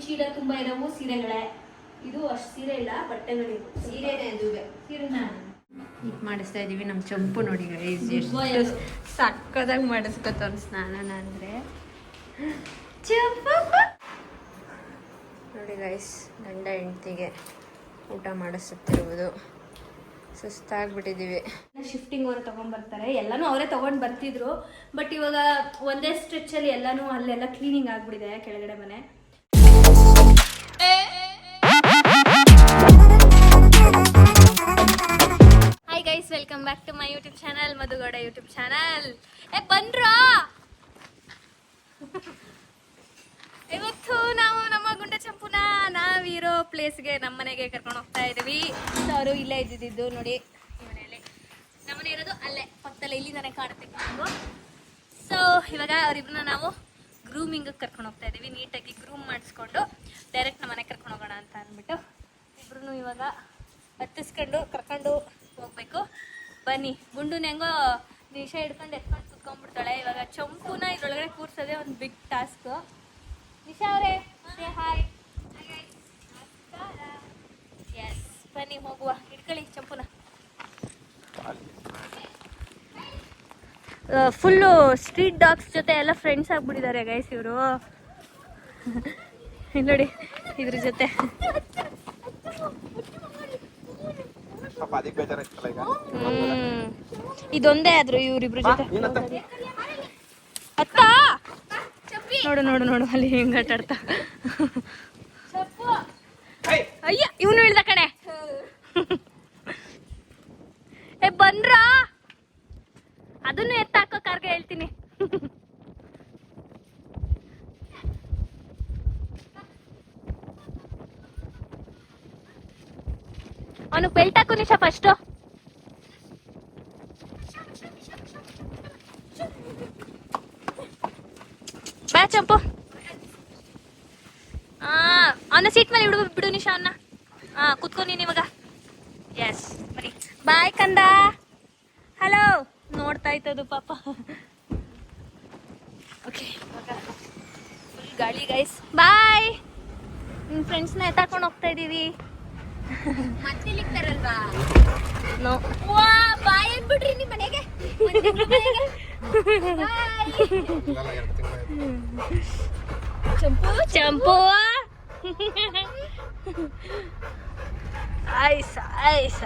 ಚೀಲ ತುಂಬಾ ಇದಾವು ಸೀರೆಗಳೇ. ಇದು ಅಷ್ಟು ಸೀರೆ ಇಲ್ಲ, ಬಟ್ಟೆಗಳಿವು. ಸೀರೆನೇ ಅದುವೆ. ಸೀರೆನ ಮಾಡಿಸ್ತಾ ಇದೀವಿ. ನಮ್ಮ ಚಂಪು ನೋಡಿ ಗೈಸ್ ಎಷ್ಟು ಸಕ್ಕದಾಗಿ ಮಾಡಿಸ್ಕೊತವ್ನು ಸ್ನಾನನ ಅಂದರೆ. ಚಂಪು ನೋಡಿ ಗೈಸ್, ಗಂಡ ಹೆಂಡ್ತಿಗೆ ಊಟ ಮಾಡಿಸುತ್ತಿರುವುದು. ಸುಸ್ತಾಗ್ಬಿಟ್ಟಿದ್ದೀವಿ. ಶಿಫ್ಟಿಂಗ್ ಅವರು ತಗೊಂಡ್ಬರ್ತಾರೆ, ಎಲ್ಲಾನು ಅವರೇ ತಗೊಂಡ್ ಬರ್ತಿದ್ರು. ಬಟ್ ಇವಾಗ ಒಂದೇ ಸ್ಟ್ರೆಚಲ್ಲಿ ಎಲ್ಲಾನು ಅಲ್ಲೆಲ್ಲ ಕ್ಲೀನಿಂಗ್ ಆಗ್ಬಿಟ್ಟಿದೆ ಕೆಳಗಡೆ ಮನೆ. Hi guys, welcome back to my YouTube channel, Madhugowda YouTube channel. ಬಂದ್ರಾ ಇವತ್ತು ನಾವು ನಮ್ಮ ಗುಂಡ ಚಂಪುನ ನಾವಿರೋ ಪ್ಲೇಸ್ಗೆ ನಮ್ಮ ಮನೆಗೆ ಕರ್ಕೊಂಡು ಹೋಗ್ತಾ ಇದೀವಿ. ಅವರು ಇಲ್ಲೇ ಇದ್ದಿದ್ದು ನೋಡಿ, ಮನೆಯಲ್ಲಿ ನಮ್ಮನೆ ಇರೋದು ಅಲ್ಲೇ ಪಕ್ಕದಲ್ಲೇ, ಇಲ್ಲಿಂದಾನೆ ಕಾಣುತ್ತೆ. ಸೊ ಇವಾಗ ಅವರಿಬ್ಬರನ್ನ ನಾವು ಗ್ರೂಮಿಂಗ್ ಕರ್ಕೊಂಡು ಹೋಗ್ತಾ ಇದೀವಿ. ನೀಟಾಗಿ ಗ್ರೂಮ್ ಮಾಡಿಸ್ಕೊಂಡು ಡೈರೆಕ್ಟ್ ನಮ್ಮ ಮನೆಗೆ ಕರ್ಕೊಂಡು ಹೋಗೋಣ ಅಂತ ಅಂದ್ಬಿಟ್ಟು ಇಬ್ರು ಇವಾಗ ಹತ್ತಿಸ್ಕೊಂಡು ಕರ್ಕೊಂಡು ಹೋಗ್ಬೇಕು. ಬನ್ನಿ. ಗುಂಡುನ ಹೆಂಗೋ ನಿಶಾ ಹಿಡ್ಕೊಂಡು ಎತ್ಕೊಂಡು ಕುತ್ಕೊಂಡ್ಬಿಡ್ತಾಳೆ. ಇವಾಗ ಚಂಪುನ ಇದ್ರೊಳಗಡೆ ಕೂರ್ಸೋದೇ ಒಂದು ಬಿಗ್ ಟಾಸ್ಕ್. ನಿಶಾ ಅವರೇ ಹಾಯ್. ಎಸ್, ಬನ್ನಿ ಹೋಗುವ. ಹಿಡ್ಕೊಳ್ಳಿ ಚಂಪುನ. ಫುಲ್ಲು ಸ್ಟ್ರೀಟ್ ಡಾಗ್ಸ್ ಜೊತೆ ಎಲ್ಲ ಫ್ರೆಂಡ್ಸ್ ಆಗ್ಬಿಟ್ಟಿದ್ದಾರೆ ಗೈಸ್ ಇವರು. ನೋಡಿ ಇದ್ರ ಜೊತೆ ಇದೊಂದೇ ಆದ್ರು ಇವರಿಬ್ರು ಜೊತೆ. ಅತ್ತ ನೋಡು ನೋಡು ನೋಡು ಅಲ್ಲಿ ಹೆಂಗ್ ಆಟ ಆಡ್ತಾ. ಅಯ್ಯ ಇವನು ಇಳ್ದ ಕಣೆ. ಬಂದ್ರಾ ಅದನ್ನು ಎತ್ತಾಕೋ ಕಾರ್ಗೆ ಹೇಳ್ತೀನಿ. ಅವನು ಬೆಲ್ಟ್ ಹಾಕು ನಿಶಾ ಫಸ್ಟ್. ಬಾ ಚಂಪು. ಅವನ ಸೀಟ್ ಮೇಲೆ ಬಿಡು ನಿಶಾ ಅವನ್ನ. ಕುತ್ಕೊ ನೀನ್ ಇವಾಗ. ಎಸ್ ಬರೀ ಬಾಯ್ ಕಂದ. ಹಲೋ ನೋಡ್ತಾ ಇತ್ತದು ಪಾಪ. ಓಕೆ ಫುಲ್ ಗಾಳಿ ಗೈಸ್. ಬಾಯ್. ನಿಮ್ ಫ್ರೆಂಡ್ಸ್ನ ಎತ್ತಾಕೊಂಡು ಹೋಗ್ತಾ ಇದೀವಿ. ಮತ್ತೆ ಲಿಕ್ತಾರಲ್ವಾ? ನೋ. ವಾ ಬಾಯ್ ಅಂದ್ಬಿಡ್ರಿ ನಿಮ್ಮ ಮನೆಗೆ. ಚಂಪು ಚಂಪು ಐಸ ಐಸ.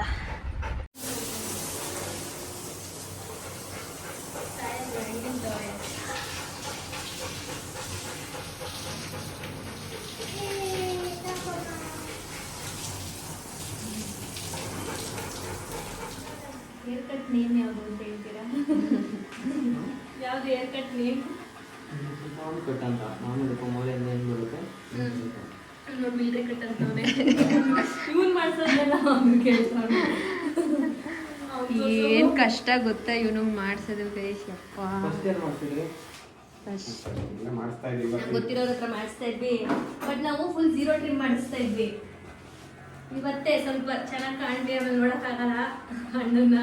ಹೇರ್ ಕಟ್ ನೇಮ್ ಯಾವುದು ಅಂತ ಹೇಳ್ತೀರಾ? ಯಾವ್ದು ಹೇರ್ ಕಟ್ ನೇಮ್? ಕಟ್ ಅಂತ ಮಾಮೂಲಿ ಮೊದಲಿಂದ ಏನು ಬರುತ್ತೆ ಮಿಲ್ಟ್ರಿ ಕಟ್ ಅಂತವನೇ. ಇವನ್ ಮಾಡ್ಸೋದೆಲ್ಲ ಅವ್ನು ಕೇಳ್ತಾನೆ. ಏನು ಕಷ್ಟ ಗೊತ್ತಾ ಇವನು ಮಾಡಿಸೋದು ಗೈಸ್. ಯಪ್ಪ ಗೊತ್ತಿರೋರ ಹತ್ರ ಮಾಡಿಸ್ತಾ ಇದ್ವಿ. ಬಟ್ ನಾವು ಫುಲ್ ಝೀರೋ ಟ್ರಿಮ್ ಮಾಡಿಸ್ತಾ ಇದ್ವಿ. ಇವತ್ತೇ ಸ್ವಲ್ಪ ಚೆನ್ನಾಗಿ ಕಾಣ್ಲಿ, ಆಮೇಲೆ ನೋಡೋಕ್ಕಾಗಲ್ಲ ಹಣ್ಣನ್ನ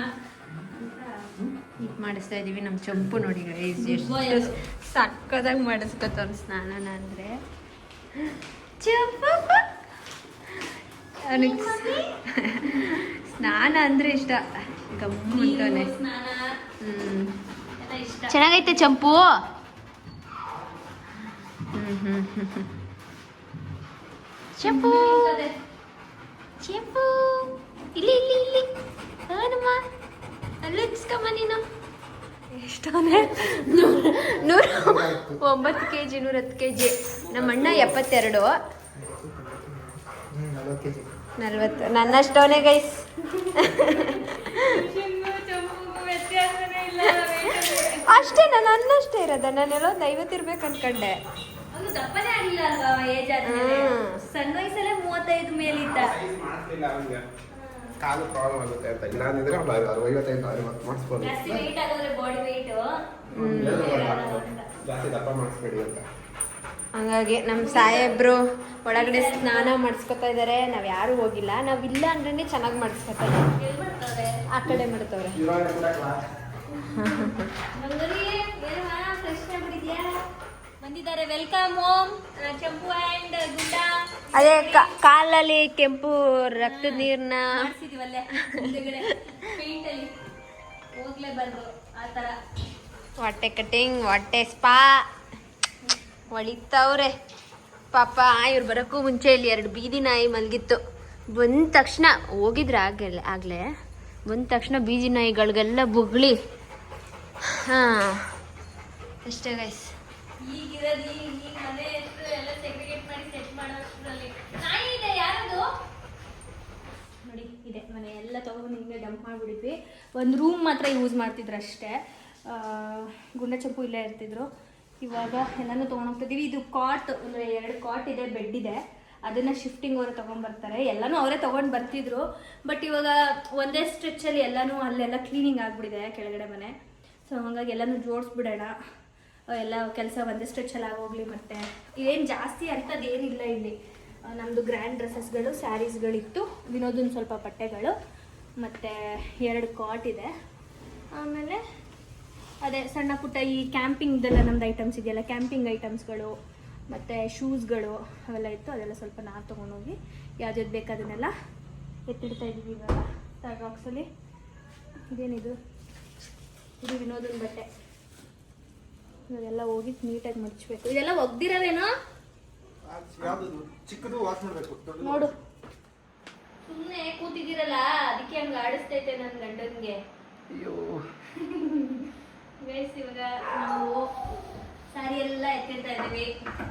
ಮಾಡಿಸ್ತಾ ಇದೀವಿ. ನಮ್ಮ ಚಂಪು ನೋಡಿ ಗೈಸ್ ಎಷ್ಟು ಸಕ್ಕದಾಗಿ ಮಾಡಿಸ್ಕೊತವ್ನು ಸ್ನಾನನ ಅಂದರೆ. ಚಂಪು ಅವನಿಗೆ ಸ್ನಾನ ಅಂದರೆ ಇಷ್ಟ. ಗಮ್ಮಂತಾನೆ. ಚೆನ್ನಾಗೈತೆ ಚಂಪು. ಚಂಪು ಚಂಪು ಇಲ್ಲಿ ಇಲ್ಲಿ ಇಲ್ಲಿ ಏನಮ್ಮ ಅಲ್ಲಿಸ್ಕಮ್ಮ ನೀನು. ಎಷ್ಟವನೇ? 109 kg 110 kg. ನಮ್ಮ ಅಣ್ಣ 72 40. ನನ್ನಷ್ಟವನೇ ಗೈಸ್. ಅಷ್ಟೇ, ನಾನು ಅನ್ನಷ್ಟೇ ಇರೋದ. ನಾನೆಲ್ಲೋ 50 ಇರ್ಬೇಕು ಅನ್ಕೊಂಡೆ. ದಪ್ಪನೇ ಆಗಿಲ್ಲ ಅಲ್ವಾ ಏಜ್ ಆದ್ಮೇಲೆ. ಸಣ್ಣ ವಯಸ್ಸಲ್ಲೇ 35 ಮೇಲಿದ್ದ. ಕಾಲು ಪ್ರಾಬ್ಲಮ್ ಆಗುತ್ತೆ ಅಂತ. ಇಲ್ಲಾಂದಿದ್ರೆ 55 ಮಾಡಿಸ್ಬೋದು. ಜಾಸ್ತಿ ವೆಯ್ಟ್ ಆಗೋದ್ರೆ ಬಾಡಿ ವೆಯ್ಟ್ ಜಾಸ್ತಿ ದಪ್ಪ ಮಾಡಿಸ್ಬೇಡಿ ಅಂತ. ಹಂಗಾಗಿ ನಮ್ಮ ಸಾಹೇಬ್ರು ಒಳಗಡೆ ಸ್ನಾನ ಮಾಡಿಸ್ಕೊತಾ ಇದ್ದಾರೆ. ನಾವು ಯಾರು ಹೋಗಿಲ್ಲ. ನಾವು ಇಲ್ಲ ಅಂದ್ರೆ ಚೆನ್ನಾಗಿ ಮಾಡಿಸ್ಕೊತಾರೆ. ಆ ಕಡೆ ಮಾಡ್ತವ್ರೆ. ಬಂದಿದ್ದಾರೆ. Welcome home Champu and Gunda. ಅದೇ ಕಾಲಲ್ಲಿ ಕೆಂಪು ರಕ್ತದ ನೀರ್ನ ಮಾಡಿಸಿದೀವಲ್ಲೇ ಹಿಂದೆಗಡೆ ಪೇಂಟ್ ಅಲ್ಲಿ ಹೋಗ್ಲೇಬಾರ್ದು ಆ ಥರ. ಹೊಟ್ಟೆ ಕಟಿಂಗ್, ಹೊಟ್ಟೆ ಸ್ಪಾ ಹೊಳಿತಾವ್ರೆ ಪಾಪ. ಇವ್ರು ಬರೋಕ್ಕೂ ಮುಂಚೆ ಇಲ್ಲಿ 2 ಬೀದಿ ನಾಯಿ ಮಲಗಿತ್ತು. ಬಂದ ತಕ್ಷಣ ಹೋಗಿದ್ರೆ ಆಗ್ಲೇ ಬಂದ ತಕ್ಷಣ ಬೀದಿ ನಾಯಿಗಳಿಗೆಲ್ಲ ಬುಗ್ಳಿ. ಹಾಂ ಅಷ್ಟೇ ಗೈಸ್. ಈಗಿರೋದು ಈಗ ಮನೆ ಹೆಸರು ಎಲ್ಲ ಸೆಗ್ರಿಗೇಟ್ ಮಾಡಿ ಸೆಟ್ ಮಾಡೋಷ್ಟರಲ್ಲಿ ನಾಯಿ ಇದೆ. ಯಾರದು ನೋಡಿ ಇದೆ ಮನೆ ಎಲ್ಲ ತಗೊಂಡು ಹಿಂಗೆ ಡಂಪ್ ಮಾಡಿಬಿಡಿದ್ವಿ. ಒಂದು ರೂಮ್ ಮಾತ್ರ ಯೂಸ್ ಮಾಡ್ತಿದ್ರು ಅಷ್ಟೇ. ಗುಂಡೆ ಚಂಪು ಇಲ್ಲೇ ಇರ್ತಿದ್ರು. ಇವಾಗ ಎಲ್ಲನೂ ತೊಗೊಂಡೋಗ್ತಿದ್ದೀವಿ. ಇದು ಕಾಟ್ ಅಂದರೆ 2 ಕಾಟ್ ಇದೆ, ಬೆಡ್ ಇದೆ. ಅದನ್ನು ಶಿಫ್ಟಿಂಗ್ ಅವರೇ ತೊಗೊಂಡ್ಬರ್ತಾರೆ. ಎಲ್ಲನೂ ಅವರೇ ತೊಗೊಂಡು ಬರ್ತಿದ್ರು. ಬಟ್ ಇವಾಗ ಒಂದೇ ಸ್ಟ್ರೆಚ್ಚಲ್ಲಿ ಎಲ್ಲನೂ ಅಲ್ಲೆಲ್ಲ ಕ್ಲೀನಿಂಗ್ ಆಗಿಬಿಟ್ಟಿದೆ ಕೆಳಗಡೆ ಮನೆ. ಸೊ ಹಾಗಾಗಿ ಎಲ್ಲನೂ ಜೋಡಿಸ್ಬಿಡೋಣ. ಎಲ್ಲ ಕೆಲಸ ಒಂದೇ ಸ್ಟ್ರೆಚ್ಚಲ್ಲಿ ಆಗೋಗ್ಲಿ. ಮತ್ತು ಇದೇನು ಜಾಸ್ತಿ ಅಂಥದ್ದು ಏನಿಲ್ಲ ಇಲ್ಲಿ. ನಮ್ಮದು ಗ್ರ್ಯಾಂಡ್ ಡ್ರೆಸ್ಸಸ್ಗಳು, ಸ್ಯಾರೀಸ್ಗಳಿತ್ತು. ವಿನೋದನ್ ಸ್ವಲ್ಪ ಬಟ್ಟೆಗಳು ಮತ್ತು 2 ಕಾಟ್ ಇದೆ. ಆಮೇಲೆ ಅದೇ ಸಣ್ಣ ಪುಟ್ಟ ಈ ಕ್ಯಾಂಪಿಂಗ್ದೆಲ್ಲ ನಮ್ದು ಐಟಮ್ಸ್ ಇದೆಯಲ್ಲ, ಕ್ಯಾಂಪಿಂಗ್ ಐಟಮ್ಸ್ಗಳು ಮತ್ತು ಶೂಸ್ಗಳು ಅವೆಲ್ಲ ಇತ್ತು. ಅದೆಲ್ಲ ಸ್ವಲ್ಪ ನಾವು ತೊಗೊಂಡೋಗಿ ಯಾವ್ದು ಬೇಕು ಅದನ್ನೆಲ್ಲ ಎತ್ತಿಡ್ತಾ ಇದ್ದೀವಿ ಇವಾಗ ಥರ್ಡ್ ಬಾಕ್ಸಲ್ಲಿ. ಇದೇನಿದು? ಇದು ವಿನೋದನ್ ಬಟ್ಟೆ. ಇವಾಗೆಲ್ಲ ಹೋಗಿ ನೀಟಾಗಿ ಮಡಚಬೇಕು. ಇದೆಲ್ಲ ಒಗ್ದಿರೋದೇನೋ ಚಿಕ್ಕದು ವಾಶ್ ಮಾಡಬೇಕು. ನೋಡು, ಸುಮ್ಮನೆ ಕೂತಿದ್ದೀರಲ್ಲ ಅದಕ್ಕೆ ಹಂಗೆ ಆಡಿಸ್ತೈತೆ ನನ್ನ ಗಂಡನಿಗೆ. ಅಯ್ಯೋ ಗೈಸ್, ಇವಾಗ ನಾವು ಸ್ಯಾರಿ ಎಲ್ಲ ಎತ್ತಿಡ್ತಾ ಇದ್ದೀವಿ.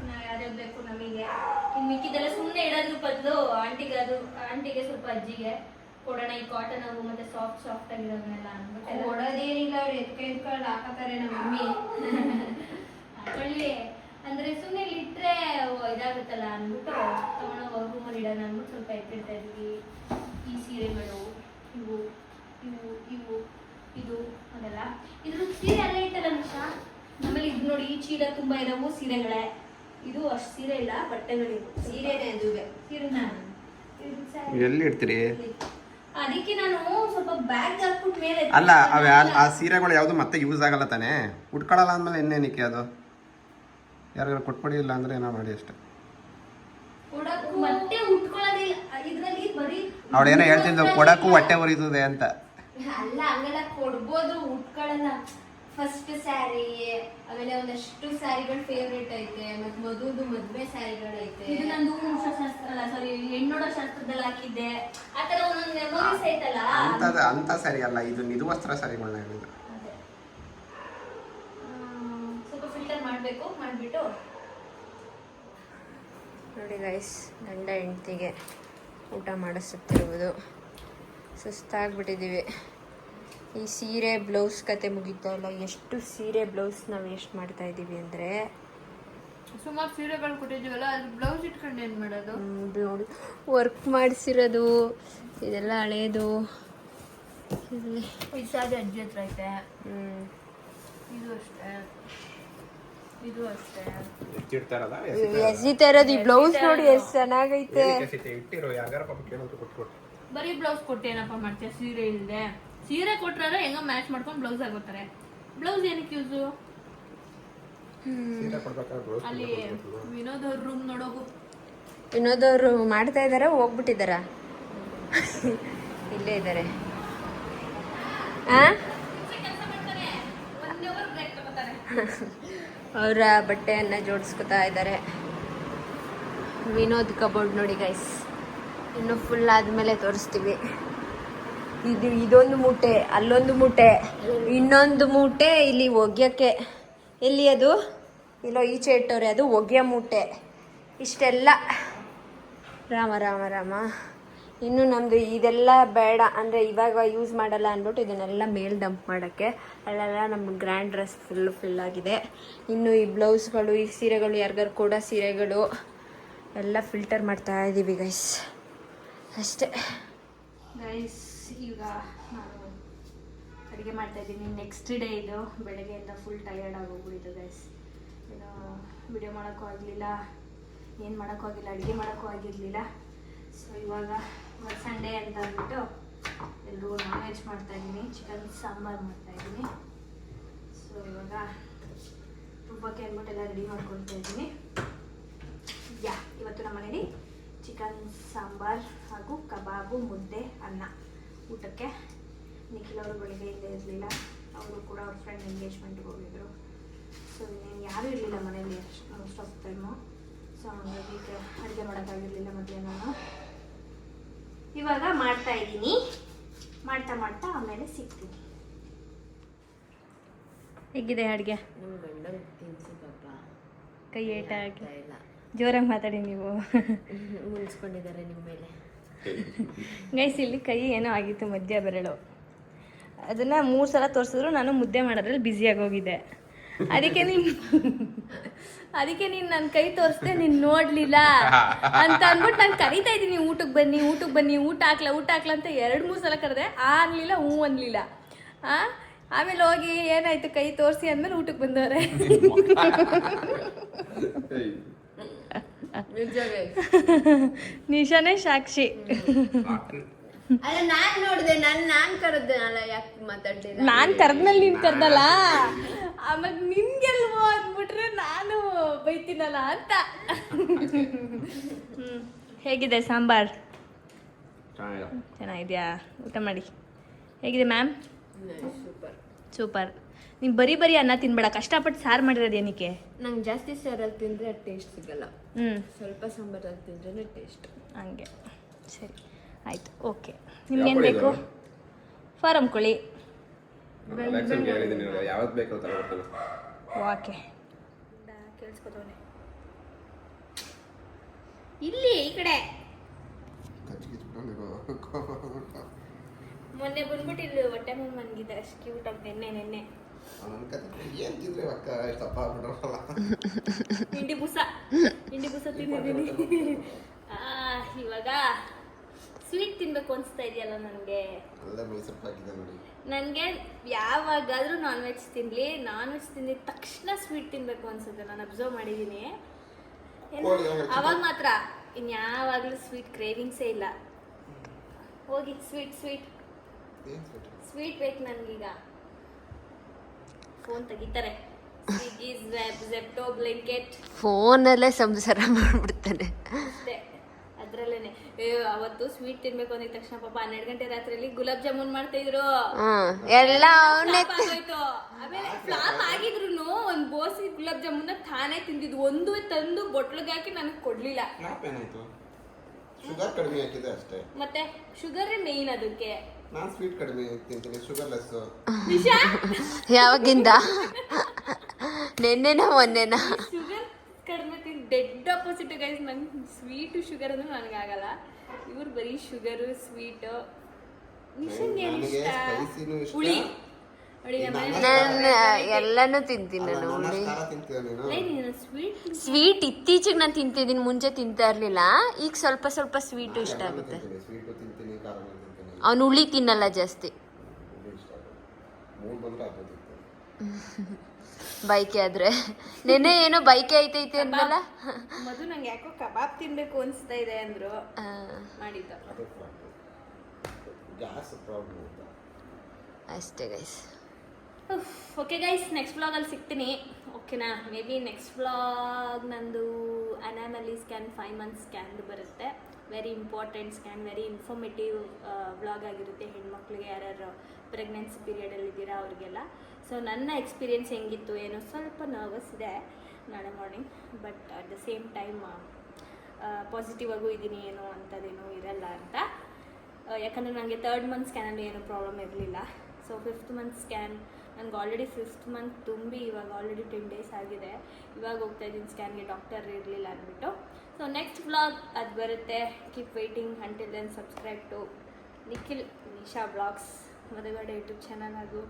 ನಾವು ಯಾವ್ಯಾವ್ದು ಬೇಕು ನಮಗೆ. ಇನ್ನು ಮಿಕ್ಕಿದೆಲ್ಲ ಸುಮ್ಮನೆ ಇಡೋದ್ರ ಬದಲು ಆಂಟಿಗೆ ಸ್ವಲ್ಪ ಅಜ್ಜಿಗೆ ಕೊಡೋಣ. ಈ ಕಾಟನ್ ಅವು ಮತ್ತೆ ಸಾಫ್ಟ್ ಆಗಿರೋದನ್ನೆಲ್ಲ ಅಂದ್ಬಿಟ್ಟು ಕೊಡೋದೇನಿಲ್ಲ, ಅವ್ರು ಎತ್ಕೊಂಡು ಹಾಕತಾರೆ ನಮ್ಮ ಮಮ್ಮಿ. ಹಾಕೊಳ್ಳಿ ಅಂದರೆ ಸುಮ್ಮನೆ ಇಟ್ಟರೆ ಇದಾಗುತ್ತಲ್ಲ ಅಂದ್ಬಿಟ್ಟು ತೊಗೊಂಡೋಗಿ ರೂಮಲ್ಲಿ ಇಡೋಣ ಅಂದ್ಬಿಟ್ಟು ಸ್ವಲ್ಪ ಎತ್ತಿಡ್ತಾ ಇದ್ದೀವಿ. ಈ ಸೀರೆಗಳು ಇವು ಇವು ಇವು ಇದು ಅದೆಲ್ಲ. ಇದ್ರ ಸೀರೆ ಎಲ್ಲ ಇಟ್ಟಲ್ಲ ನಿಮಿಷ. ಆಮೇಲೆ ಇದು ನೋಡಿ, ಈ ಚೀಲ ತುಂಬ ಇರೋವು ಸೀರೆಗಳೇ. ಇದು ಅಷ್ಟು ಸೀರೆ ಇಲ್ಲ, ಬಟ್ಟೆಗಳಿವು. ಸೀರೆನೇ ಅದುವೆ. ಸೀರೆನಾ ಎಲ್ಲಿ ಇಡ್ತೀರಿ? ಅದಕ್ಕೆ ನಾನು ಸ್ವಲ್ಪ ಬ್ಯಾಗ್ ಹಾಕ್ಬಿಟ್ಟು ಮೇಲೆ ಅಲ್ಲ, ಆ ಸೀರೆಗಳು ಯಾವುದು ಮತ್ತೆ ಯೂಸ್ ಆಗಲ್ಲ ತಾನೇ? ಉಟ್ಕೊಳ್ಳಲ್ಲ ಅಂದ್ಮೇಲೆ ಇನ್ನೇನಕ್ಕೆ ಅದು? ಯಾರಿಗಾರು ಕೊಟ್ಬಿಡಿ, ಇಲ್ಲ ಅಂದ್ರೆ ಏನೋ ಮಾಡಿ ಅಷ್ಟೇ. ಮತ್ತೆ ಉಟ್ಕೊಳ್ಳೋದಿಲ್ಲ ಇದ್ರಲ್ಲಿ ಬರೀ. ಅವಳೇನೋ ಹೇಳ್ತಿದ್ದು ಕೊಡಕ್ಕೂ ಹೊಟ್ಟೆ ಉರಿತದೆ ಅಂತ. ಅಲ್ಲ, ಹಂಗೆಲ್ಲ ಕೊಡ್ಬೋದು, ಉಟ್ಕೊಳ್ಳಲ್ಲ. ಫಸ್ಟ್ ಸ್ಯಾರಿ, ಆಮೇಲೆ ಒಂದಷ್ಟು ಸ್ಯಾರಿಗಳು ಫೇವ್ರೇಟ್ ಐತೆ. ಮತ್ತೆ ಮದುವೆ ಸ್ಯಾರಿಗಳೈತೆ. ಇದು ನಂದು ಶಾಸ್ತ್ರ ಅಲ್ಲ, ಸಾರಿ, ಹೆಣ್ಣೋಡೋ ಶಾಸ್ತ್ರದಲ್ಲಿ ಹಾಕಿದ್ದೆ. ಆ ಥರ ಒಂದೊಂದು ಮೆಮೊರೀಸ್ ಐತಲ್ಲ. ಅಂತ ಸ್ಯಾರಿ ಅಲ್ಲ, ಇದು ನಿದುವಸ್ತ್ರ ಸ್ಯಾರಿಗಳನ್ನ ಹೇಳಿದ್ರು. ಸ್ವಲ್ಪ ಫಿಲ್ಟರ್ ಮಾಡಬೇಕು. ಮಾಡಿಬಿಟ್ಟು ನೋಡಿ ಗೈಸ್, ಗಂಡ ಹೆಂಡ್ತಿಗೆ ಊಟ ಮಾಡಿಸುತ್ತಿರುವುದು. ಸುಸ್ತಾಗ್ಬಿಟ್ಟಿದ್ದೀವಿ. ಈ ಸೀರೆ ಬ್ಲೌಸ್ ಕತೆ ಮುಗಿತಾ ಇಲ್ಲ. ಎಷ್ಟು ಸೀರೆ ಬ್ಲೌಸ್ ನಾವು ವೇಸ್ಟ್ ಮಾಡ್ತಾ ಇದ್ದೀವಿ ಅಂದರೆ, ಸುಮಾರು ಸೀರೆಗಳು ಕೊಟ್ಟಿದ್ದೀವಲ್ಲ, ಅದು ಬ್ಲೌಸ್ ಇಟ್ಕೊಂಡು ಏನು ಮಾಡೋದು? ನೋಡಿ, ವರ್ಕ್ ಮಾಡಿಸಿರೋದು ಇದೆಲ್ಲ ಹಳೇದು. ಈ ಸಾರಿ ಅಜ್ಜಿ ಹತ್ರ ಐತೆ. ಇದು ಅಷ್ಟೇ, ಇದು ಅಷ್ಟೇ. ಎಸಿತಾ ಇರೋದು. ಈ ಬ್ಲೌಸ್ ನೋಡಿ ಎಷ್ಟು ಚೆನ್ನಾಗೈತೆ. ಬರೀ ಬ್ಲೌಸ್ ಕೊಟ್ಟು ಏನಪ್ಪ ಮಾಡ್ತೀಯ? ಸೀರೆ ಇಲ್ಲದೆ ಸೀರೆ ಕೊಟ್ರೆ ಹೆಂಗ ಮ್ಯಾಚ್ ಮಾಡ್ಕೊಂಡು ಬ್ಲೌಸ್ ಆಗೋತಾರೆ. ಬ್ಲೌಸ್ ಏನಕ್ಕೆ ಯೂಸು? ಅಲ್ಲಿ ವಿನೋದ್ ಅವ್ರ ರೂಮ್ ನೋಡೋಗು. ವಿನೋದ್ ಅವರು ಮಾಡ್ತಾ ಇದಾರ, ಹೋಗ್ಬಿಟ್ಟಿದಾರ? ಇಲ್ಲೇ ಇದ್ದಾರೆ. ಅವರ ಬಟ್ಟೆಯನ್ನ ಜೋಡಿಸ್ಕೊತಾ ಇದ್ದಾರೆ. ವಿನೋದ್ ಕಬೋರ್ಡ್ ನೋಡಿ ಗೈಸ್, ಇನ್ನು ಫುಲ್ ಆದ್ಮೇಲೆ ತೋರಿಸ್ತೀವಿ. ಇದೊಂದು ಮೂಟೆ, ಅಲ್ಲೊಂದು ಮೂಟೆ, ಇನ್ನೊಂದು ಮೂಟೆ ಇಲ್ಲಿ ಒಗ್ಯಕ್ಕೆ. ಎಲ್ಲಿ ಅದು? ಇಲ್ಲೋ ಈಚೆ ಇಟ್ಟವ್ರೆ, ಅದು ಒಗ್ಯ ಮೂಟೆ. ಇಷ್ಟೆಲ್ಲ ರಾಮ ರಾಮ ರಾಮ. ಇನ್ನು ನಮ್ಮದು ಇದೆಲ್ಲ ಬೇಡ ಅಂದರೆ ಇವಾಗ ಯೂಸ್ ಮಾಡಲ್ಲ ಅಂದ್ಬಿಟ್ಟು ಇದನ್ನೆಲ್ಲ ಮೇಲ್ ಡಂಪ್ ಮಾಡೋಕ್ಕೆ. ಅಲ್ಲೆಲ್ಲ ನಮ್ಮ ಗ್ರ್ಯಾಂಡ್ ಡ್ರೆಸ್ ಫುಲ್ ಆಗಿದೆ. ಇನ್ನು ಈ ಬ್ಲೌಸ್ಗಳು, ಈ ಸೀರೆಗಳು, ಯಾರಿಗಾರು ಕೂಡ ಸೀರೆಗಳು ಎಲ್ಲ ಫಿಲ್ಟರ್ ಮಾಡ್ತಾ ಇದ್ದೀವಿ ಗೈಸ್. ಅಷ್ಟೇ ಗೈಸ್, ಈಗ ನಾನು ಅಡುಗೆ ಮಾಡ್ತಾ ಇದ್ದೀನಿ. ನೆಕ್ಸ್ಟ್ ಡೇ ಇದು. ಬೆಳಗ್ಗೆಯಿಂದ ಫುಲ್ ಟಯರ್ಡ್ ಆಗೋಗ್ಬಿಟ್ಟಿತ್ತು ಗೈಸ್. ಏನು ವಿಡಿಯೋ ಮಾಡೋಕ್ಕೂ ಆಗಲಿಲ್ಲ, ಏನು ಮಾಡೋಕ್ಕೂ ಆಗಿಲ್ಲ, ಅಡುಗೆ ಮಾಡೋಕ್ಕೂ ಆಗಿರಲಿಲ್ಲ. ಸೊ ಇವಾಗ ಸಂಡೇ ಅಂತ ಅಂದ್ಬಿಟ್ಟು ಎಲ್ಲರೂ ನಾನ್ ವೆಜ್ ಮಾಡ್ತಾಯಿದ್ದೀನಿ. ಚಿಕನ್ ಸಾಂಬಾರು ಮಾಡ್ತಾಯಿದ್ದೀನಿ. ಸೊ ಇವಾಗ ರುಬ್ಬಕ್ಕೆ ಅಂದ್ಬಿಟ್ಟು ಎಲ್ಲ ರೆಡಿ ಮಾಡ್ಕೊಳ್ತಾ ಇದ್ದೀನಿ. ಇವತ್ತು ನಮ್ಮ ಮನೇಲಿ ಚಿಕನ್ ಸಾಂಬಾರ್ ಹಾಗೂ ಕಬಾಬು, ಮುದ್ದೆ, ಅನ್ನ ಊಟಕ್ಕೆ. ನಿಖಿಲ್ ಅವರು ಬೆಳಿಗ್ಗೆಯಿಂದ ಇರಲಿಲ್ಲ, ಅವರು ಕೂಡ ಅವ್ರ ಫ್ರೆಂಡ್ ಎಂಗೇಜ್ಮೆಂಟ್ಗೆ ಹೋಗಿದ್ರು. ಸೊ ಇನ್ನೇನು ಯಾರೂ ಇರಲಿಲ್ಲ ಮನೇಲಿ ಮೋಸ್ಟ್ ಆಫ್ ಟೈಮು. ಸೊ ಹಾಗಾಗಿ ಅಡುಗೆ ಮಾಡೋಕ್ಕಾಗಿರಲಿಲ್ಲ ಮಧ್ಯಾಹ್ನ. ಇವಾಗ ಮಾಡ್ತಾ ಇದ್ದೀನಿ, ಮಾಡ್ತಾ ಆಮೇಲೆ ಸಿಗ್ತೀನಿ. ಹೇಗಿದೆ ಅಡುಗೆ? ನಮ್ಮ ಗಂಡನ ತಿನ್ಸಿ ಪಾಪ ಕೈ ಏಟ ಹಾಕಿ ಇಲ್ಲ, ಜೋರಾಗಿ ಮಾತಾಡಿ ನೀವು. ಮುನ್ಸ್ಕೊಂಡಿದ್ದಾರೆ ನಿಮ್ಮ ಮೇಲೆ. ಗೈಸ್ ಇಲ್ಲಿ ಕೈ ಏನೋ ಆಗಿತ್ತು, ಮಧ್ಯ ಬೆರಳು. ಅದನ್ನು 3 ಸಲ ತೋರಿಸಿದ್ರು ನಾನು ಮುದ್ದೆ ಮಾಡೋದ್ರಲ್ಲಿ ಬ್ಯುಸಿಯಾಗಿ ಹೋಗಿದ್ದೆ. ಅದಕ್ಕೆ ನೀನು ನನ್ನ ಕೈ ತೋರಿಸ್ದೆ, ನೀನು ನೋಡಲಿಲ್ಲ ಅಂತ ಅಂದ್ಬಿಟ್ಟು ನಾನು ಕರೀತಾ ಇದ್ದೀನಿ, ಊಟಕ್ಕೆ ಬನ್ನಿ, ಊಟ ಹಾಕ್ಲಾ ಅಂತ 2-3 ಸಲ ಕರೆದೆ. ಅನ್ನಲಿಲ್ಲ, ಹ್ಞೂ ಅನ್ನಲಿಲ್ಲ. ಆಮೇಲೆ ಹೋಗಿ ಏನಾಯ್ತು ಕೈ ತೋರಿಸಿ ಅಂದ್ಮೇಲೆ ಊಟಕ್ಕೆ ಬಂದವ್ರೆ. ನಿಶಾನೇ ಸಾಕ್ಷಿ. ಅಲ್ಲ ನಾನ್ ನೋಡಿದೆ, ನಾನ್ ಕರೆದೆ ಅಲ್ಲ, ಯಾಕೆ ಮಾತಾಡ್ಲಿಲ್ಲ? ನಾನ್ ಕರ್ದ್ಮೇಲೆ ನೀನ್ ಕರ್ದಲ್ಲ, ಆಮೇಲೆ ನಿನ್ಗೆಲ್ವೋ ಅಂದ್ಬಿಟ್ರೆ ನಾನು ಬೈತೀನಲ್ಲ ಅಂತ. ಹೇಗಿದೆ ಸಾಂಬಾರ್? ಚೆನ್ನಾಗಿದ್ಯಾ? ಊಟ ಮಾಡಿ. ಹೇಗಿದೆ ಮ್ಯಾಮ್? ಸೂಪರ್. ನೀನು ಬರೀ ಅನ್ನ ತಿನ್ಬೇಡ, ಕಷ್ಟಪಟ್ಟು ಸಾರು ಮಾಡಿರೋದು ಏನಕ್ಕೆ? ನಂಗೆ ಜಾಸ್ತಿ ಸಾರಲ್ಲಿ ತಿಂದರೆ ಟೇಸ್ಟ್ ಸಿಗಲ್ಲ. ಸ್ವಲ್ಪ ಸಾಂಬಾರಲ್ಲಿ ತಿಂದ್ರೆ ಟೇಸ್ಟ್. ಹಂಗೆ ಸರಿ, ಆಯ್ತು, ಓಕೆ. ನಿಮ್ಗೇನು ಬೇಕು? ಫಾರಂ ಕೋಳಿ. ಯಾವತ್ತು ಬೇಕು ಓಕೆ. ಕೇಳಿಸ್ಕೊತವನೆ ಇಲ್ಲಿ ಈ ಕಡೆ. ಮೊನ್ನೆ ಬಂದ್ಬಿಟ್ಟು ಇಲ್ಲಿ ಹೊಟ್ಟೆ ಮೇಲೆ ಮನ್ಗಿದ್ದೆ, ಅಷ್ಟು ಕ್ಯೂಟ್ ಆಗಿ. ನೆನ್ನೆ ಹಿಂಡಿ ಬೂಸ ತಿಂದಿದ್ದೀನಿ. ಇವಾಗ ಸ್ವೀಟ್ ತಿನ್ಬೇಕು ಅನಿಸ್ತಾ ಇದೆಯಲ್ಲ ನನಗೆ. ನನಗೆ ಯಾವಾಗಾದ್ರೂ ನಾನ್ ವೆಜ್ ತಿಂದಿದ ತಕ್ಷಣ ಸ್ವೀಟ್ ತಿನ್ಬೇಕು ಅನ್ಸುತ್ತೆ. ನಾನು ಅಬ್ಸರ್ವ್ ಮಾಡಿದ್ದೀನಿ. ಅವಾಗ ಮಾತ್ರ, ಇನ್ಯಾವಾಗಲೂ ಸ್ವೀಟ್ ಕ್ರೇವಿಂಗ್ಸೇ ಇಲ್ಲ. ಹೋಗಿ ಸ್ವೀಟ್ ಬೇಕು ನನಗೀಗ. ಫೋನ್ ತೆಗಿತಾರೆ, ಸ್ವಿಗ್ಗಿ, ಝೆಪ್ಟೋ, ಬ್ಲಿಂಕಿಟ್, ಫೋನಲ್ಲೇ ಸಂಸಾರ ಮಾಡ್ಬಿಡ್ತಾನೆ ಅಷ್ಟೇ. ಅದ್ರಲ್ಲೇನೆ ಅವತ್ತು ಸ್ವೀಟ್ ತಿನ್ಬೇಕು ಅಂದಿದ ತಕ್ಷಣ ಪಾಪ 12 ಗಂಟೆ ರಾತ್ರಿಯಲ್ಲಿ ಗುಲಾಬ್ ಜಾಮೂನ್ ಮಾಡ್ತಾ ಇದ್ರು. ಎಲ್ಲ ಆಗೋಯ್ತು. ಆಮೇಲೆ ಫ್ಲಾಪ್ ಆಗಿದ್ರು ಒಂದ್ ಬೋಸಿ ಗುಲಾಬ್ ಜಾಮೂನ್ ತಾನೇ ತಿಂದಿದ್ದು. ಒಂದು ತಂದು ಬೊಟ್ಲಿಗೆ ಹಾಕಿ ನನಗೆ ಕೊಡ್ಲಿಲ್ಲ. ಶುಗರ್ ಕಡಿಮೆ ಹಾಕಿದೆ ಅಷ್ಟೇ. ಮತ್ತೆ ಶುಗರ್ ಮೇನ್ ಅದಕ್ಕೆ. ನಾನು ಸ್ವೀಟ್ ಕಡಿಮೆ ತಿಂತೀನಿ, ಶುಗರ್ಲೆಸ್. ಯಾವಾಗಿಂದ? ನೆನ್ನೆನ ಮೊನ್ನೆನ? ಶುಗರ್ ಕಡಿಮೆ ತಿಂದು ಡೆಡ್ ಅಪೋಸಿಟ್ ಗೈಸ್. ನಂಗೆ ಸ್ವೀಟು ಶುಗರ್ ಅಂದ್ರೆ ನನಗಾಗಲ್ಲ. ಇವ್ರು ಬರೀ ಶುಗರು ಸ್ವೀಟು. ಹುಳಿ ನೋಡಿ, ಎಲ್ಲಾನು ತಿಂತೀನಿ ನಾನು. ಹುಳಿ ಸ್ವೀಟ್ ಇತ್ತೀಚೆಗೆ ನಾನು ತಿಂತಿದ್ದೀನಿ, ಮುಂಚೆ ತಿಂತಾ ಇರ್ಲಿಲ್ಲ. ಈಗ ಸ್ವಲ್ಪ ಸ್ವೀಟು ಇಷ್ಟ ಆಗುತ್ತೆ. ಅವನು ಹುಳಿ ತಿನ್ನಲ್ಲ ಜಾಸ್ತಿ. ಬೈಕೆ ಆದ್ರೆ ನೆನೆ ಏನೋ ಬೈಕೆ ಐತೈತೆ ಅಂದಲ್ಲ. ಮಧು ನಂಗೆ ಯಾಕೋ ಕಬಾಬ್ ತಿನ್ಬೇಕು ಅನ್ಸ್ತಾ ಇದೆ ಅಂದ್ರು, ಮಾಡಿದ್ದ ಅಷ್ಟೇ ಗೈಸ್. ಓಕೆ ಗೈಸ್, ನೆಕ್ಸ್ಟ್ ವ್ಲಾಗಲ್ಲಿ ಸಿಗ್ತೀನಿ. ಓಕೆನಾ? ಮೇ ಬಿ ನೆಕ್ಸ್ಟ್ ವ್ಲಾಗ್ ನಂದು ಅನಾಮಲಿ ಸ್ಕ್ಯಾನ್ 5 months ಸ್ಕ್ಯಾನ್ ಬರುತ್ತೆ. Very important scan, very informative vlog ಆಗಿರುತ್ತೆ. ಹೆಣ್ಮಕ್ಳಿಗೆ ಯಾರ್ಯಾರು ಪ್ರೆಗ್ನೆನ್ಸಿ ಪೀರಿಯಡಲ್ಲಿ ಇದ್ದೀರಾ ಅವ್ರಿಗೆಲ್ಲ. ಸೊ ನನ್ನ ಎಕ್ಸ್ಪೀರಿಯೆನ್ಸ್ ಹೆಂಗಿತ್ತು ಏನೋ ಸ್ವಲ್ಪ ನರ್ವಸ್ ಇದೆ ನಾಳೆ morning, but at the same time positive ಆಗೂ ಇದ್ದೀನಿ, ಏನೋ ಅಂಥದ್ದೇನೂ ಇರಲ್ಲ ಅಂತ. ಯಾಕಂದರೆ ನನಗೆ 3rd month ಸ್ಕ್ಯಾನಲ್ಲಿ ಏನೂ ಪ್ರಾಬ್ಲಮ್ ಇರಲಿಲ್ಲ. ಸೊ 5th month ಸ್ಕ್ಯಾನ್ ನನಗೆ ಆಲ್ರೆಡಿ 5th month ತುಂಬಿ ಇವಾಗ ಆಲ್ರೆಡಿ 10 days ಆಗಿದೆ. ಇವಾಗ ಹೋಗ್ತಾ ಇದ್ದೀನಿ ಸ್ಕ್ಯಾನ್ಗೆ, ಡಾಕ್ಟರ್ ಇರಲಿಲ್ಲ ಅಂದ್ಬಿಟ್ಟು. ಸೊ ನೆಕ್ಸ್ಟ್ ವ್ಲಾಗ್ ಅದು ಬರುತ್ತೆ. Keep waiting. Until then subscribe to Nikhil Nisha blogs, Madagowda YouTube channel ಹಾಗೂ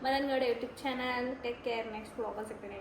Madangowda YouTube channel. Take care. Next ವ್ಲಾಗಲ್ಲಿ ಸಿಗ್ತೀನಿ.